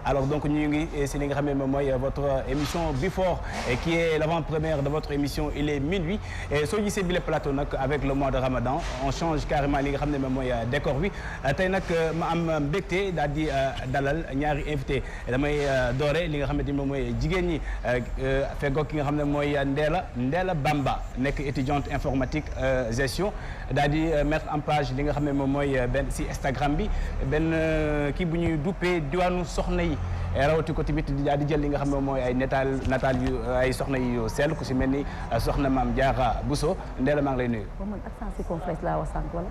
alors donc ñu ngi si li nga xam ne moom mooy votre émission Before qui est l'avant-première de votre émission il est minuit et soo gisee bile plateau nag avec le mois de Ramadan on change carrément li nga xam ne moom mooy décor bi tey nag ma am mbégte daal di dalal ñaari invité damay doore li nga xamante ni moom mooy jigéen ñi feggoog ki nga xam ne mooy Ndella Bamba nekk étudiante informatique gestion daal di mettre en page li nga xam ne moom mooy benn si Instagram bi benn kii bu ñuy duppee diwaanu soxna yi rawati ko tamit daal di jël li nga xam ne mooy ay nataal yu ay soxna yu sell ku si mel ni soxna Maam Diarra Bousso Ndella maa ngi lay nuyu. ba man accent circonflexe laa wax sànq wala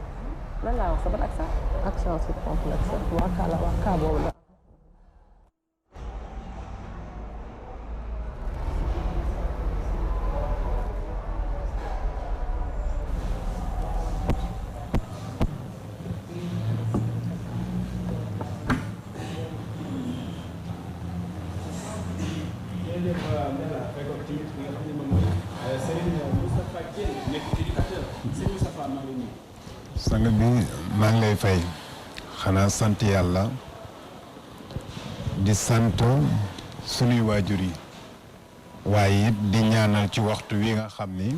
lan laa wax sa ban accent. accent circonflexe waa kaa boobu la. sang bi maa ngi lay fay xanaa sant yàlla di sant sunuy waajur yi waaye it di ñaanal ci waxtu wi nga xam ni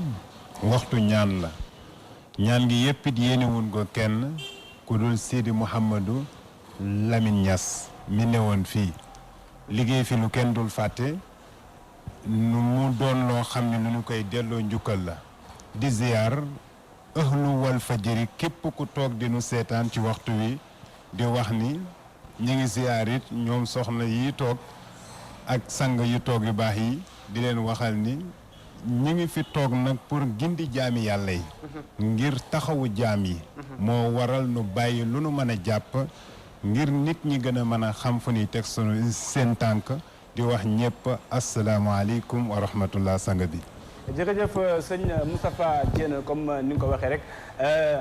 waxtu ñaan la ñaan gi yépp it yéenewuñ ko kenn ku dul Sidi Mouhamadou Lamine Niass mi newoon fii liggéey fi lu kenn dul fàtte nu mu doon loo xam ne lu ñu koy delloo njukkal la di ziyaar ahlu wal fajiri képp ku toog di nu seetaan ci waxtu wi di wax ni ñu ngi ziyaar it ñoom soxna yi toog ak sang yu toog yu baax yi di leen waxal ni ñu ngi fi toog nag pour gindi jaami yàlla yi ngir taxawu jaam yi moo waral nu bàyyi lu nu mën a jàpp ngir nit ñi gën a mën a xam fu ñuy teg sunu seen tànk di wax ñëpp asalaamaaleykum wa rahmatullah sang bi jërëjëf sëñ Moustapha Diène comme ni nga ko waxee rek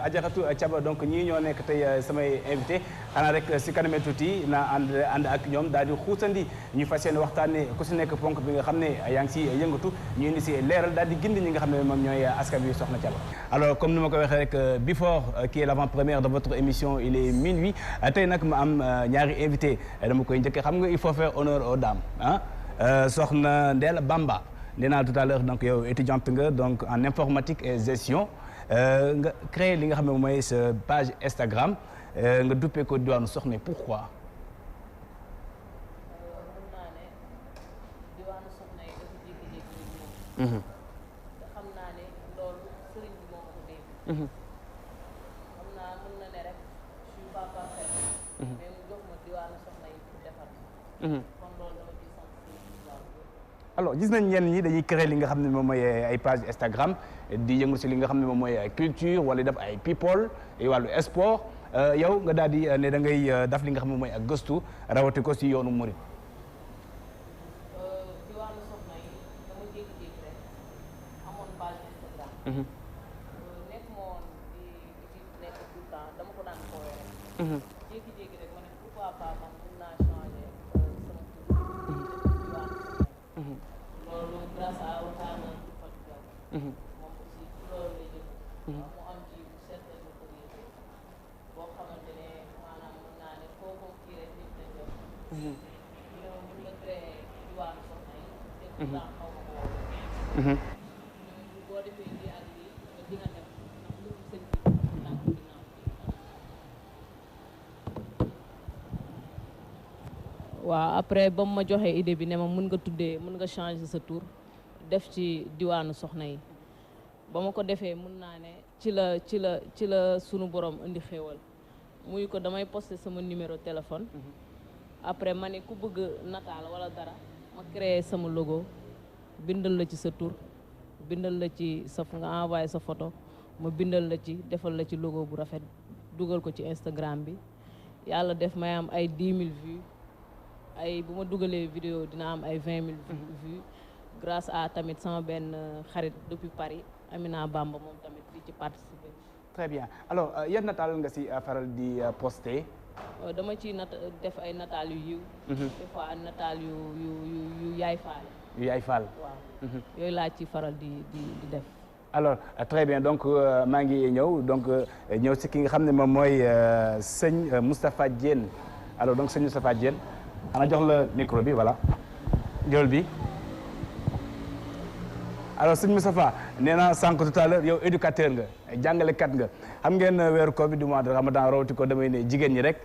Adjaratou Thiaba donc ñii ñoo nekk tey samay invité xanaa rek si kaname tuuti naa ànd ak ñoom daal di xuusandi ñu fas yéene waxtaanee ku si nekk ponk bi nga xam ne yaa ngi si yëngatu ñu indi si leeral daal di gindi ñi nga xam ne moom ñooy askan bi soxna Thiaba. alors comme ni ma ko waxee rek Before qui est l'avant-première de votre émission il est minuit tey nag ma am ñaari invité dama koy njëkkee xam nga il faut faire honneur aux dames ah soxna Ndella Bamba. nee naa tout à l'heure donc yow étudiante nga donc en informatique et gestion nga créé li nga xam ne mooy sa page Instagram nga duppee ko diwaanu soxna pourquoi. mën naa ne diwaanu soxna yi dafa jékki-jékki rek ñëw. te xam naa ne loolu sëriñ bi moo ko dégg. xam naa mën na ne rek je suis pas parfaite. mais mu jox ma diwaanu soxna yi pour defar. kon loolu dama ciy sant sëriñ bi. alors gis nañ ñenn ñi dañuy créer li nga xam ne moom mooy ay page Instagram di yëngu si li nga xam ne moom mooy culture wala def ay people wàllu sport yow nga daal di ne da ngay def li nga xam ne mooy ak gëstu rawati ko si yoonu murid. diwaanu soxna yi dama jékki-jékki rek amoon page Instagram. nekk ma woon di nekk tout le temps dama ko daan foowee rek. jékki-jékki rek ma ne pourquoi pas man mën naa changer sama tur. loolu grâce à waxtaan ak Fatou Diaw. moom aussi loolu lay jël. mu am ci certaine notoriété boo xamante ne maanaam mën naa ne foo ko kii rek nit ñi jot. ñu ne ma mën nga créer diwaanu soxna yi. te pourtant xaw ma ko woon. boo defee lii ak lii nga di nga dem ndax lu sëñ bi tànk ginnaaw. waaw après ba mu ma joxee idée bi ne ma mën nga changer sa tour def ci diwaanu soxna yi ba ma ko defee mën naa ne ci la sunu borom indi xéewal muy ko damay poster sama numéro téléphone. après ma ne ku bëgg nataal wala dara ma créer sama logo bindal la ci sa tour bindal la ci sa nga envoyé sa photo ma bindal la ci defal la ci logo bu rafet dugal ko ci Instagram bi yàlla def may am ay 10 000 vues. ay bu ma dugalee vidéo dina am ay 20 000 vues grâce à tamit sama benn xarit depuis Paris Amina Bamba moom tamit di ci participer. très bien alors yan nataal nga si faral di poster. dama ci def ay nataal yu yiw. des fois nataal yu yaay faal. yu yaay faal. waaw yooyu laa ci faral di def. alors très bien donc maa ngi ñëw donc ñëw si ki nga xam ne moom mooy sëñ Moustapha Diène alors donc sëñ Moustapha Diène ana jox la micro bi voilà jël bi alors sëñ Moustapha nee naa sànq tout à l'heure yow éducateur nga jàngalekat nga xam ngeen weeru koor bi du mois de Ramadan rawati ko damay ne jigéen ñi rek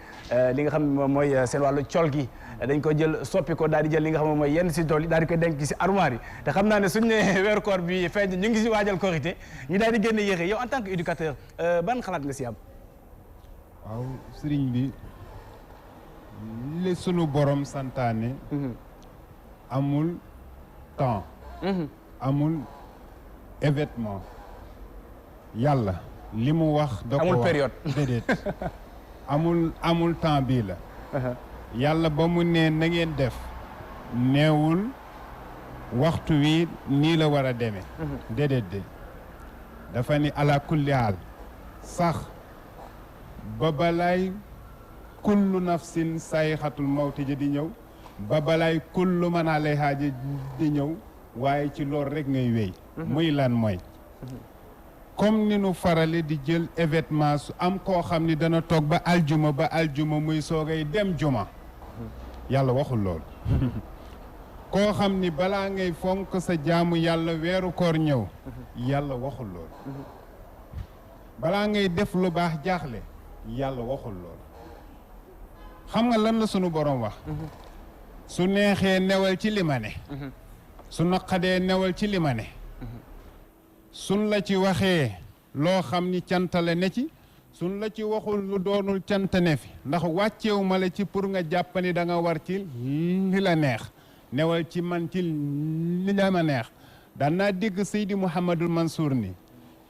li nga xam ne moom mooy seen wàllu col gi dañ ko jël soppi ko daal di jël li nga xam ne mooy yenn si tool yi daal di koy denc si armoire yi te xam naa ne suñu ne weeru koor bi feeñ ñu ngi si waajal korité ñu daal di génne yéexe yow en tant que éducateur ban xalaat nga si am. waaw sëriñ bi li sunu borom santaane amul temps amul événement yàlla li mu wax da ko amul période déedéet amul temps bii la yàlla ba mu ne na ngeen def neewul waxtu wi nii la war a demee déedéet de dafa ni ala kulli haal sax ba balaay kullu nafsin sayxatul mawti ji di ñëw ba balaay kullu man alayha ji di ñëw waaye ci loolu rek ngay wéy muy lan mooy comme ni nu farale di jël événement su am koo xam ni dana toog ba aljuma muy soogay dem juma yàlla waxul lool koo xam ni balaa ngay fonk sa jaamu yàlla weeru koor ñëw yàlla waxul lool balaa ngay def lu baax jaaxle yàlla waxul lool xam nga lan la sunu borom wax su neexee newal ci li ma ne su naqadee newal ci li ma ne suñ la ci waxee loo xam ni cantale ne ci suñ la ci waxul lu doonul cantane fi ndax wàcceewu ma la ci pour nga jàpp ni da nga war ci li la neex newal ci man ci li la ma neex daan naa dégg Seydi Mouhamadul Mansour ni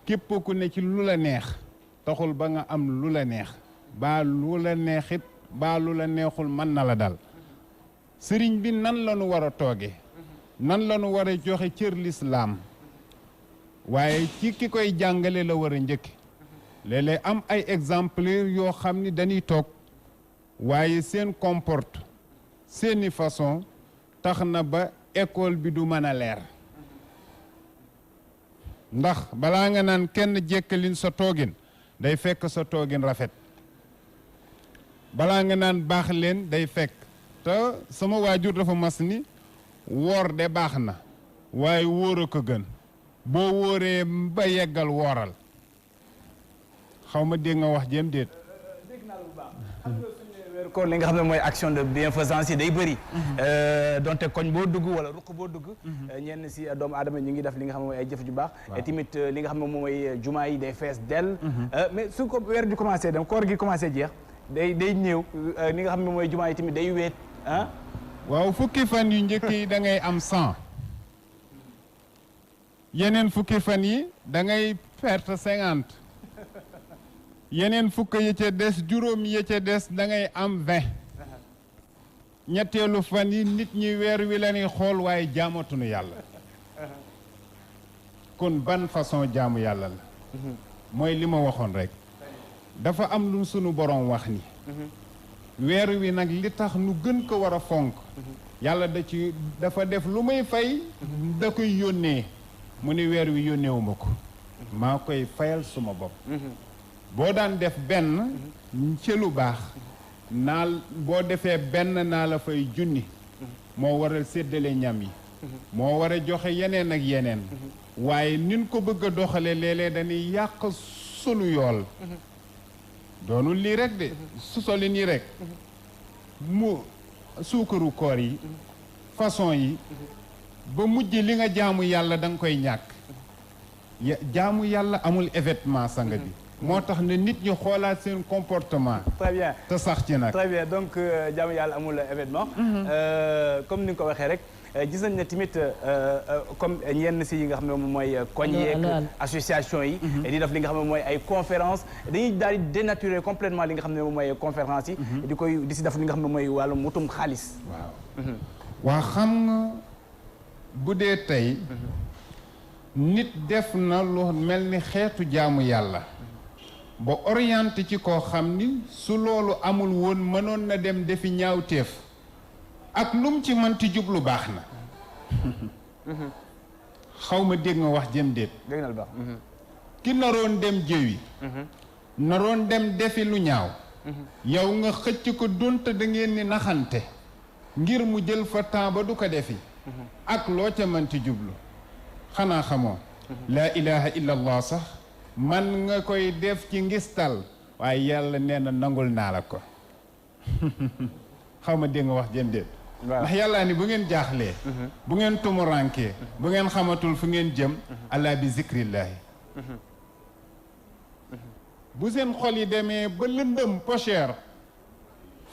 képp ku ne ci lu la neex taxul ba nga am lu la neex baa lu la neexit baa lu la neexul mën na la dal sëriñ bi nan la nu war a tooge nan la nu war a joxe cër lislaam waaye ci ki koy jàngale la war a njëkk léeg-léeg am ay exemplaires yoo xam ni dañuy toog waaye seen comporte seeni façon tax na ba école bi du mën a leer ndax balaa nga naan kenn jekkalin sa toogin day fekk sa toogin rafet balaa nga naan baax leen day fekk te sama waajur dafa mas ni woor de baax na waaye wóor a ko gën boo wóoree ba yeggal wooral xaw ma dégg nga wax jéem déet. dégg naa lu baax xam nga suñu weeru koor li nga xam ne mooy action de bienfaisance yi day bëri donte koñ boo dugg wala ruq boo dugg ñenn si doomu aadama ñu ngi def li nga xam ne mooy ay jëf ju baax et tamit li nga xam ne moom mooy jumaa yi day fees dell mais su ko weer di commencé dem koor gi commencé jeex day ñëw li nga xam ne mooy jumaa yi tamit day weet ah waaw fukki fan yu njëkk yi da ngay am 100 yeneen fukki fan yi da ngay perte 50 yeneen fukk yi ca des juróom yi ca des da ngay am 20 ñetteelu fan yi nit ñi weer wi la ñuy xool waaye jaamatuñu yàlla kon ban façon jaamu yàlla la mooy li ma waxoon rek dafa am lu sunu borom wax ni weer wi nag li tax nu gën ko war a fonk yàlla dafa def lu may fay da koy yónnee mu ni weer wi yónneewuma ko maa koy fayal suma bopp boo daan def benn ci lu baax naal boo defee benn naa la fay junni moo waral séddale ñam yi moo war a joxe yeneen ak yeneen waaye nin ko bëgg a doxale léeg-léeg dañuy yàq sunu yool doonul lii rek de su soli nii rek mu suukaru koor yi façon yi ba mujj li nga jaamu yàlla da nga koy ñàkk jaamu yàlla amul événement sanga bi moo tax ne nit ñi xoolaat seen comportement très bien te sax ci nag très bien donc jaamu yàlla amul événement comme ni nga ko waxee rek gis nañ ne tamit comme ñenn si yi nga xam ne moom mooy koñ yeeg association yi di def li nga xam ne mooy ay conférence dañuy daal di dénaturer complètement li nga xam ne moom mooy conférence yi di si def li nga xam ne mooy wàllum mutum xaalis waaw waa xam nga bu dee tey nit def na lu mel ni xeetu jaamu yàlla ba orienté ci koo xam ni su loolu amul woon mënoon na dem defi ñaawteef ak lum ci mënti jublu baax na xaw ma dégg nga wax jëm déet dégg na lu baax ki naroon dem jëwi naroon dem defi lu ñaaw yow nga xëcc ko donte da ngeen ni naxante ngir mu jël fa temps ba du ko defi ak loo ca mënti jublu xanaa xamoo laa ilaha illa allah sax man nga koy def ci ngistal waaye yàlla nee na nangul naa la ko xaw ma dégg nga wax jëm déet ndax yàllaa ni bu ngeen jaaxlee bu ngeen tumurankee bu ngeen xamatul fu ngeen jëm ala bi zikrillaahi bu seen xol yi demee ba lëndëm pocher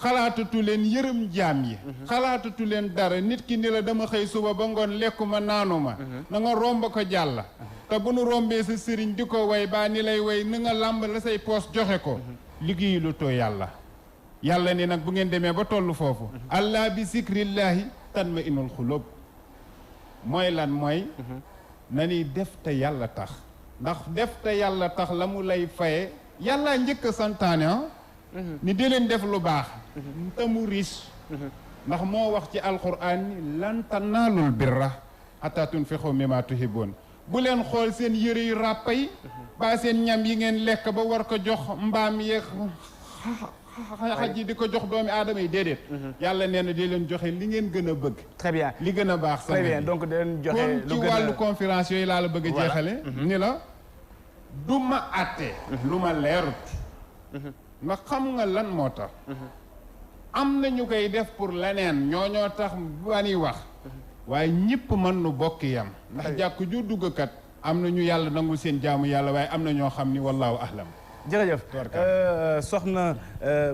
xalaatatu leen yërëm jaam yi xalaatatu leen dara nit ki ni la dama xëy suba ba ngoon lekkuma naanuma na nga romb ko jàll te bu nu rombee sa sëriñ di ko way baa ni lay way ni nga làmb la say poos joxe ko liggéeyu lu too yàlla yàlla ni nag bu ngeen demee ba tollu foofu allah bi zikrillaahi tatma innul xulub mooy lan mooy na ni def te yàlla tax ndax def te yàlla tax la mu lay faye yàlla njëkk a santaane ni di leen def lu baax te mu riche ndax moo wax ci alquran ni lan tanaalul birra hattaa tunfiqu mimmaa tuhibbuun bu leen xool seen yëre yu ràppa yi ba seen ñam yi ngeen lekk ba war ko jox mbaam yeeg xaj yi di ko jox doomi aadama yi déedéet yàlla nee na di leen joxe li ngeen gën a bëgg très bien li gën a baax très bien donc di leen joxe comme ci wàllu conférence yooyu laa la bëgg a jeexale ni la du ma àtte lu ma leerut ndax xam nga lan moo tax am na ñu koy def pour leneen ñoo tax bani wax waaye ñëpp mën nu bokk yam ndax jàkk ju duggkat am na ñu yàlla nangul seen jaamu yàlla waaye am na ñoo xam ni wallaahu ahlam jërëjëf soxna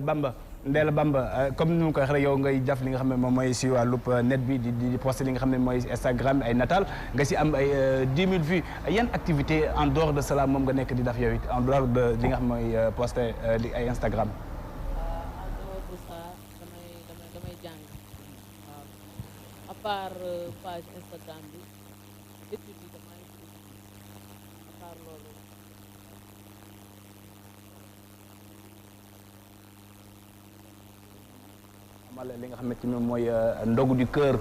Bamba Ndella Bamba comme ni mu ko waxee rek yow ngay jàf li nga xam ne moom mooy si wàllub net bi di posté li nga xam ne mooy Instagram ay natal nga si am ay 10 000 vues yan activité en dehors de cela moom nga nekk di def yow it en dehors de li nga xam mooy posté ay Instagram. en dehors de ça damay jàng waaw à part page Instagram bi études yi damay à part loolu. li nga xam ne ci moom mooy ndogu du cœur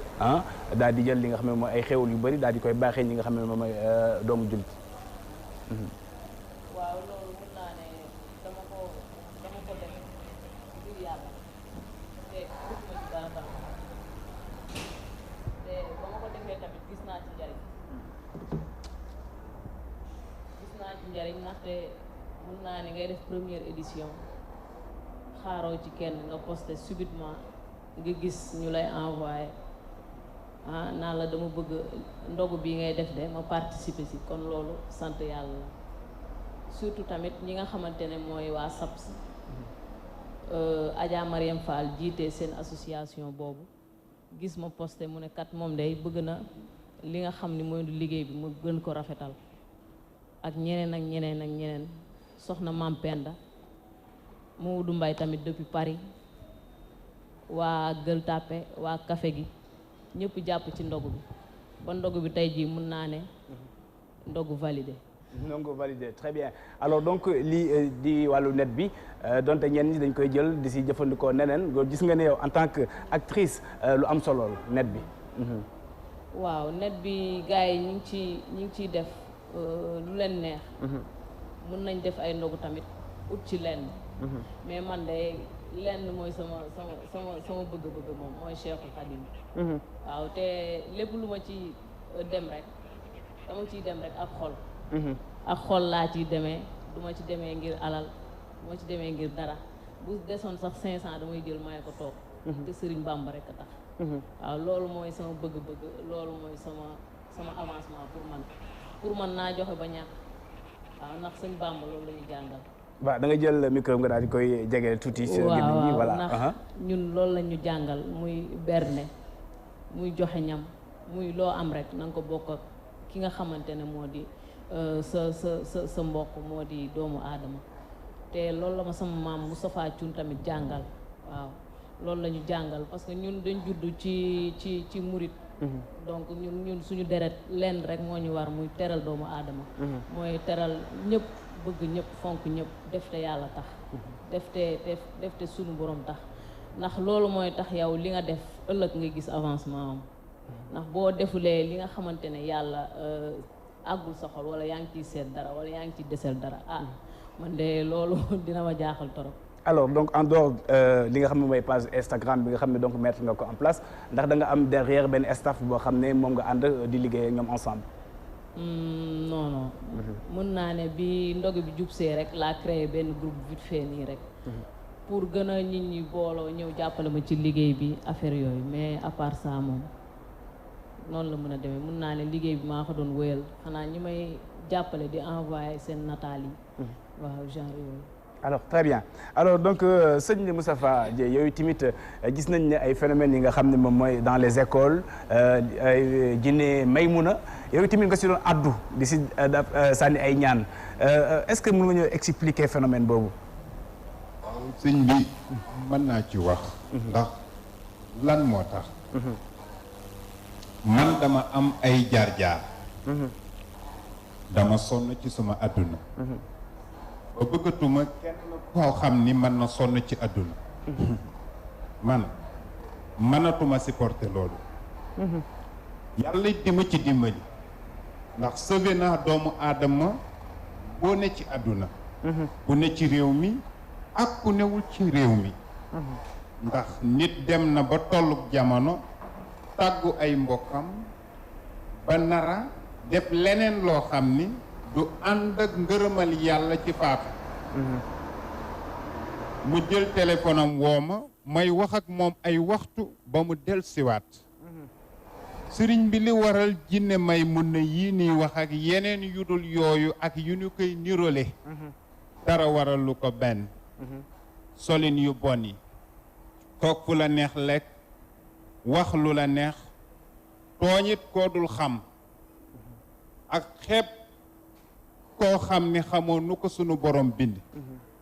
daal di jël li nga xam ne mooy ay xéwal yu bëri daal di koy baaxee ñi nga xam ne moom mooy doomu jullit. waaw loolu mën naa ne dama ko def ngir yàlla te gisuma ci dara tam te ba ma ko defee tamit gis naa ci njariñ ndaxte mën naa ne ngay def première édition xaaroo ci kenn nga posté subitement nga gis ñu lay envoyé naa la dama bëgg ndogu bi ngay def de ma participer si kon loolu sant yàlla la surtout tamit ñi nga xamante ne mooy waa SAPS Adja Mariam Fall jiite seen association boobu gis ma posté mu ne kat moom day bëgg na li nga xam ni mooy liggéey bi mu gën ko rafetal ak ñeneen soxna Mam Penda Maodo Mbaye tamit depuis Paris waa Gueule Tapée waa Café gi ñëpp jàpp ci ndogu bi ba ndogu bi tey jii mun naa ne ndogu validé. ndogu validé très bien alors donc lii di wàllu net bi donte ñenn ñi dañ koy jël di si jëfandikoo neneen gis nga ne yow en tant que actrice lu am solo net bi. waaw net bi gars yi ñu ngi ciy def lu leen neex. mun nañ def ay ndogu tamit ut ci lenn. mais man de lenn mooy sama bëgg-bëgg moom mooy Cheikhul Khadim. waaw te lépp lu ma ci dem rek dama ciy dem rek ak xol. ak xol laa ciy demee du ma ci demee ngir alal du ma ci demee ngir dara bu desoon sax 500 damay jël may ko toog. te Serigne Bamba rek a tax. waaw loolu mooy sama bëgg-bëgg loolu mooy sama avancement pour man naa joxe ba ñàkk waaw ndax sëñ Bamba loolu la ñu jàngal. waaw da nga jël micro nga daal di koy jege tuuti. waaw voilà ndax ñun loolu la ñu jàngal muy berne muy joxe ñam muy loo am rek na nga ko bokk ak ki nga xamante ne moo di sa mbokk moo di doomu aadama te loolu la ma sama maam Moustapha Thioune tamit jàngal waaw loolu la ñu jàngal parce que ñun dañ judd ci murit donc ñun suñu deret lenn rek moo ñu war muy teral doomu aadama mooy teral ñëpp bëgg ñëpp fonk ñëpp def te yàlla tax def te suñu borom tax ndax loolu mooy tax yow li nga def ëllëg nga gis avancement am ndax boo defulee li nga xamante ne yàlla àggul sa xol wala yaa ngi ciy seet dara wala yaa ngi ciy desel dara man de loolu dina ma jaaxal torop alors donc en dehors li nga xam ne mooy page Instagram bi nga xam ne donc mettre nga ko en place ndax da nga am derrière benn staff boo xam ne moom nga ànd di liggéey ak ñoom ensemble. non non. mën naa ne bi ndogu bi jubsee rek laa créé benn groupe vite fait nii rek. pour gën a nit ñi booloo ñëw jàppale ma ci liggéey bi affaire yooyu mais à part ça moom noonu la mën a demee mën naa ne liggéey bi maa ko doon wéyal xanaa ñi may jàppale di envoyer seen nataal yi. waaw genre yooyu. alors très bien alors donc sëñ Moustapha Dieye yooyu tamit gis nañ ne ay phénomènes yi nga xam ne moom mooy dans les écoles jinne Maymuna yooyu tamit nga si doon addu di si sànni ay ñaan est-ce que mën nga ñëw expliquer phénomène boobu. waaw sëñ bi mën naa ci wax. ndax lan moo tax. man dama am ay jaar-jaar. dama sonn ci suma àdduna. ba bëggatuma kenn koo xam ni mën na sonn ci àdduna. man mënatuma supporter loolu. yàlla di ma ci dimbali. ndax sauvé naa doomu aadama boo ne ci àdduna. ku ne ci réew mi ak ku newul ci réew mi. ndax nit dem na ba tolluk jamono tàggu ay mbokkam ba nara def leneen loo xam ni du ànd ak ngërëmal yàlla ci faatu. mu jël téléphone am woo ma may wax ak moom ay waxtu ba mu del siwaat. sëriñ bi li waral jinne may mun na yii nii wax ak yeneen yu dul yooyu ak yu ñu koy nirole. dara waral lu ko benn. solin yu bon yi. toog fu la neex lekk wax lu la neex tooñit koo dul xam ak xeeb koo xam ni xamoo nu ko sunu borom bind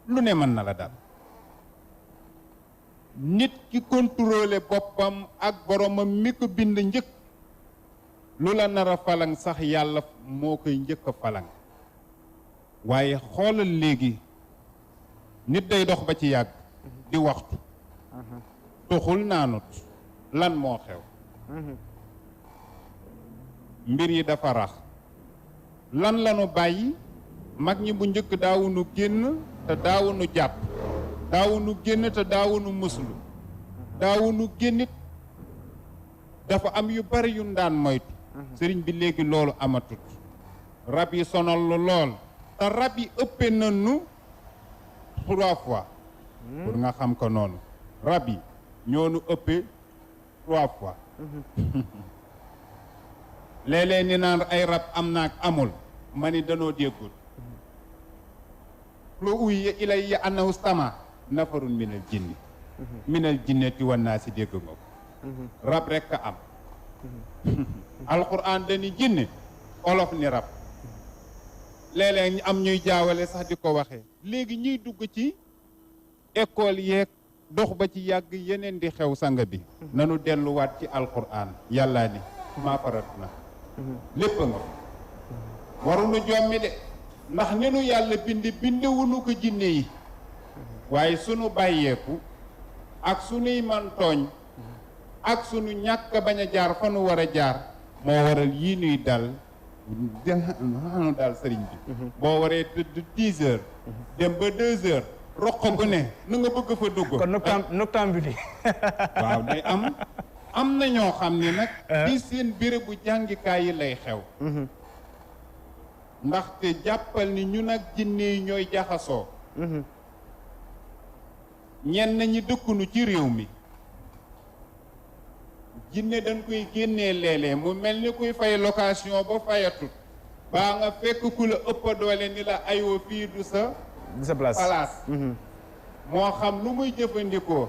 lu ne mën na la dal nit ki contrôler boppam ak boromam mi ko bind njëkk lu la nar a falang sax yàlla moo koy njëkk a falang waaye xoolal léegi nit day dox ba ci yàgg di waxtu tuxul naanut lan moo xew mbir yi dafa rax lan lanu bàyyi mag ñi bu njëkk daawunu génn te daawunu jàpp daawunu génn te daawunu muslu daawunu génnit dafa am yu bari yu daan moytu sëriñ bi léegi loolu amatut rab yi sonal lu lool te rab yi ëppe nañu 3 fois pour nga xam ko noonu rab yi ñoonu ëppee 3 fois léeg-léeg ni naan ay rab am naak amul ma ni danoo déggul lu uy ilayya annahu stama nafarun minal jinni minal jinnati wan naa si dégg nga ko rab rekk a am alquran dañu jinne olof ni rab léeg-léeg ñu am ñuy jaawale sax di ko waxee léegi ñuy dugg ci école yeeg dox ba ci yàgg yeneen di xew sanga bi nanu delluwaat ci alquran yàllaa ni maa farat na lépp nga waruñu jommi de ndax ni nu yàlla bindewuñu ko jinne yi waaye sunu bàyyeeku ak sunuy man tooñ ak sunu ñàkk bañ a jaar fa nu war a jaar moo waral yii nuy dal nu daal sëriñ bi boo waree tëdd 10 heures dem ba 2 heures roq bu ne nu nga bëgg fa dugg kon noctambule waaw day am na ñoo xam ni nag ci seen bérébu jàngikaay yi lay xew ndaxte jàppal ni ñu nag jinne yi ñooy jaxasoo ñenn ñi dëkkunu ci réew mi jinne dañ koy génnee léeg-léeg mu mel ni kuy fay location ba fayatut baa nga fekk ku la ëpp doole ni la ayoo fii du sa place moo xam lu muy jëfandikoo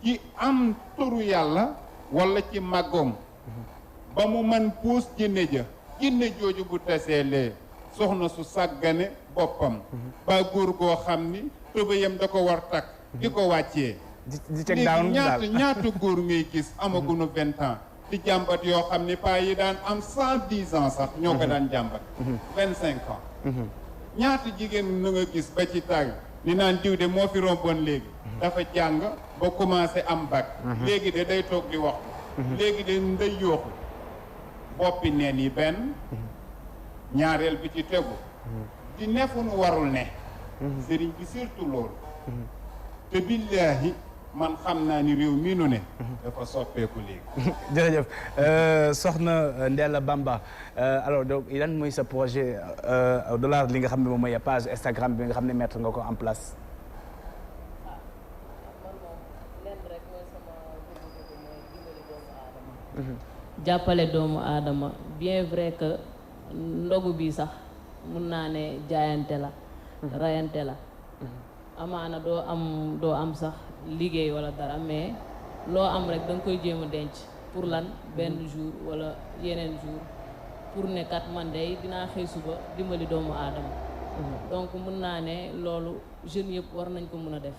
ci am turu yàlla walla ci màggoom ba mu man puus jinne ja jinne jooju bu taseelee soxna su sàggane boppam ba góor goo xam ni tubéyam da ko war takk di ko wàccee di teg down daal ñaata góor ngay gis amaguñu 20 ans di jàmbat yoo xam ni paa yi daan am 110 ans sax ñoo ko daan jàmbat 25 ans ñaata jigéen na nga gis ba ci tàgg ni naan diw de moo fi romboon léegi dafa jàng ba commencé am bac léegi de day toog di wax léegi de nday yooxu boppi neen yi benn ñaareel bi ci tegu di nefu nu warul ne sëriñ bi surtout loolu te billaahi man xam naa ni réew mii nu ne dafa soppeeku léegi. jërëjëf soxna Ndella Bamba alors donc lan mooy sa projet au-delà li nga xam ne moom mooy page Instagram bi nga xam ne mettre nga ko en place. jàppale doomu aadama bien vrai que ndogu bi sax mun naa ne jaayante la rayante la amaana doo am sax liggéey wala dara mais loo am rek da nga koy jéem a denc pour lan benn jour wala yeneen jour pour ne kat man de dinaa xëy suba dimbali doomu aadama donc mun naa ne loolu jeunes yëpp war nañ ko mun a def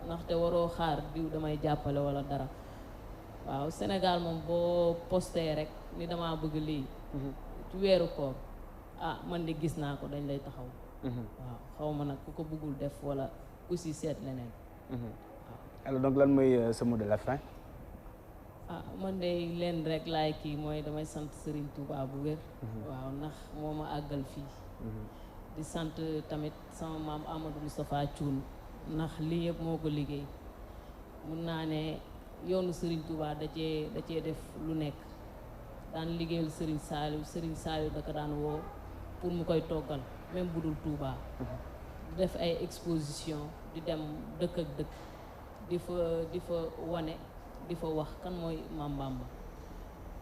ndaxte waroo xaar diw damay jàppale wala dara waaw Sénégal moom boo posté rek ni dama bëgg lii ci weeru koor man de gis naa ko dañ lay taxaw waaw xaw ma nag ku ko bëggul def wala ku si seet leneen alors donc lan mooy sa mot de la fin. man de leen rek laay kii mooy damay sant Serigne Touba bu wér waaw ndax moo ma àggal fii di sant tamit sama maam Amadou Moustapha Thioune ndax lii yëpp moo ko liggéey mun naa ne yoonu Serigne Touba da cee def lu nekk daan liggéeyal Serigne Saliou da ko daan woo pour mu koy toggal même bu dul Touba def ay exposition di dem dëkk ak dëkk di fa wane di fa wax kan mooy Maam Bamba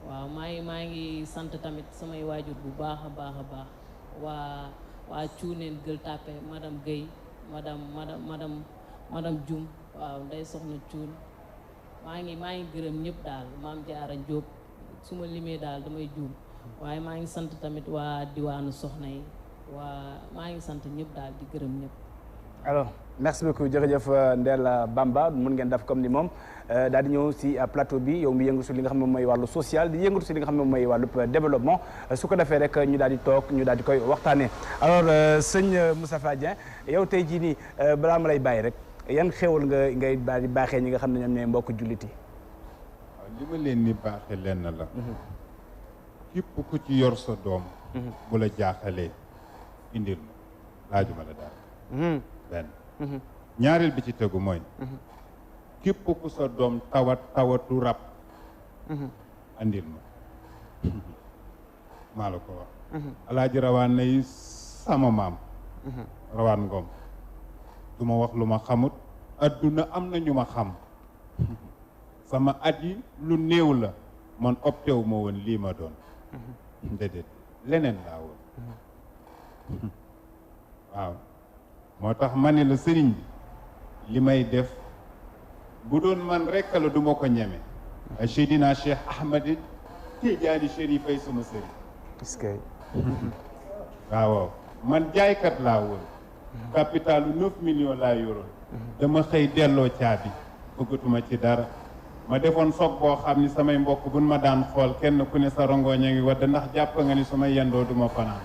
waaw maa ngi sant tamit samay waajur bu baax a baax a baax waa Cuuneen Gueule Tapée madame Guèye madame Dioum waaw Ndey Soxna Cuun maa ngi gërëm ñëpp daal Maam Jaara Jóob su ma limee daal damay juum waaye maa ngi sant tamit waa diwaanu soxna yi maa ngi sant ñëpp daal di gërëm ñëpp. alors merci beaucoup jërëjëf Ndella Bamba mun ngeen def comme ni moom daal di ñëw si plateau bi yow mi yëngatu si li nga xam ne moom mooy wàllu social di yëngatu si li nga xam ne moom mooy wàllu développement su ko defee rek ñu daal di toog ñu daal di koy waxtaanee. alors sëñ Moustapha Dieng yow tey jii nii balaa ma lay bàyyi rek yan xéwal ngay daal di baaxee ñi nga xam ne ñoom ñooy mbokk jullit yi. waaw li ma leen ni baaxee lenn la. képp ku ci yor sa doom. bu la jaaxalee indil ma laajuma la daal. benn ñaareel bi ci tegu mooy képp ku sa doom tawatu rab andil ma maa la ko wax alaaji rawaan nay sama maam rawaan Ngom du ma wax lu ma xamut adduna am na ñu ma xam sama at yi lu néew la man opté wu ma woon lii ma doon déedéet leneen laa woon waaw moo tax ma ne la sëriñ bi li may def bu doon man rekk la du ma ko ñeme ay Seydina Cheikh Ahmed Tidiane Chérif ay sama sëriñ est-ce que waaw man jaaykat laa woon capitalu 9 millions laa yoroon dama xëy delloo caabi bëggatuma ci dara ma defoon soog boo xam ni samay mbokk buñ ma daan xool kenn ku ne sa rongoñ a ngi wadd ndax jàpp nga ni su ma yendoo du ma fanaan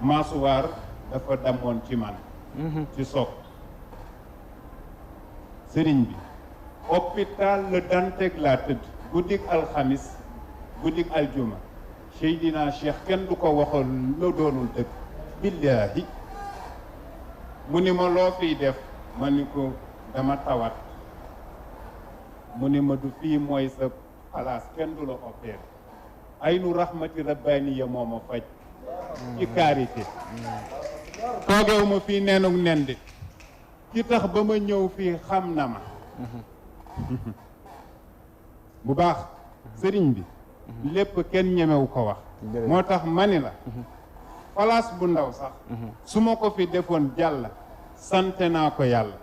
maasuwaar dafa damoon ci man ci soog sëriñ bi hôpital Le Dantec laa tëdd guddik alxamis guddik aljuma Seydina Cheikh kenn du ko waxal la doonul dëgg billaahi mu ni ma loo fiy def ma ni ko dama tawat mu ni ma du fii mooy sa place kenn du la opéré ay nu rahmati rabbaniya moo ma faj ci karité toogewu ma fii nenuk nen de ki tax ba ma ñëw fii xam na ma bu baax sëriñ bi lépp kenn ñemewu ko wax moo tax mani la place bu ndaw sax su ma ko fi defoon jàll sante naa ko yàlla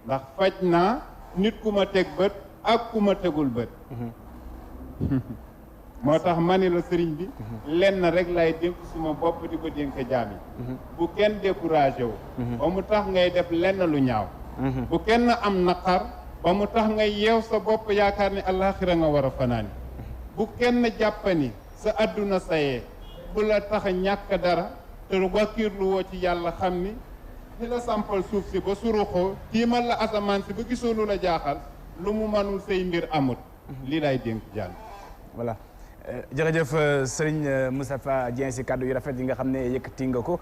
ndax faj naa nit ku ma teg bët ak ku ma tegul bët moo tax mani la sëriñ bi lenn rek lay dénk suma bopp di ko dénk jaam yi bu kenn découragé wu ba mu tax ngay def lenn lu ñaaw bu kenn am naqar ba mu tax ngay yeew sa bopp yaakaar ni àllaaxira nga war a fanaani bu kenn jàppani sa àdduna sayee bu la tax a ñàkk dara te wakkiirlu woo ci yàlla xam ni di la sampal suuf si ba suruxoo tiimal la asamaan si ba gisoo lu la jaaxal lu mu mënul say mbir amut lii lay dénk jàll voilà jërëjëf Serigne Moustapha Dieng si kàddu yu rafet yi nga xam ne yëkkati nga ko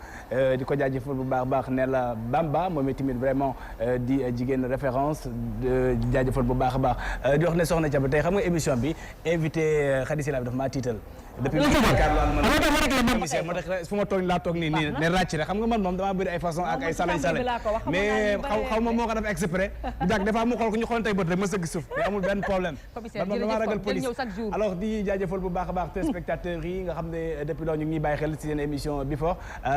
di ko jaajëfal bu baax baax ne la Bamba moom itamit vraiment di jigéen référence di jaajëfal bu baax a baax di wax ne soxna Thiaba tey xam nga émission bi invité Khady Sylla bi dafa maa tiital. depuis commissaire moo tax fu ma toog laa toog nii ne ràcc rek xam nga man moom damaa bëri ay façon ak ay salañ mais xaw ma moo ko def exprès bu jàkk dafa mu xool ko ñu xool tey bët rek ma sëgg suuf mais amul benn problème man moom damaa ragal police alors di jaajëfal bu baax a baax téléspectateurs yi nga xam ne depuis loolu ñu ngi ñuy bàyyi xel ci seen émission Before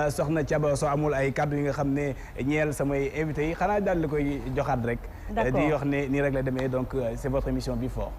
soxna Thiaba soo amul ay kaddu yi nga xam ne ñeel samay invité yi xanaa daal di koy joxaat rek di wax ne nii rek la demee donc c'est votre émission Before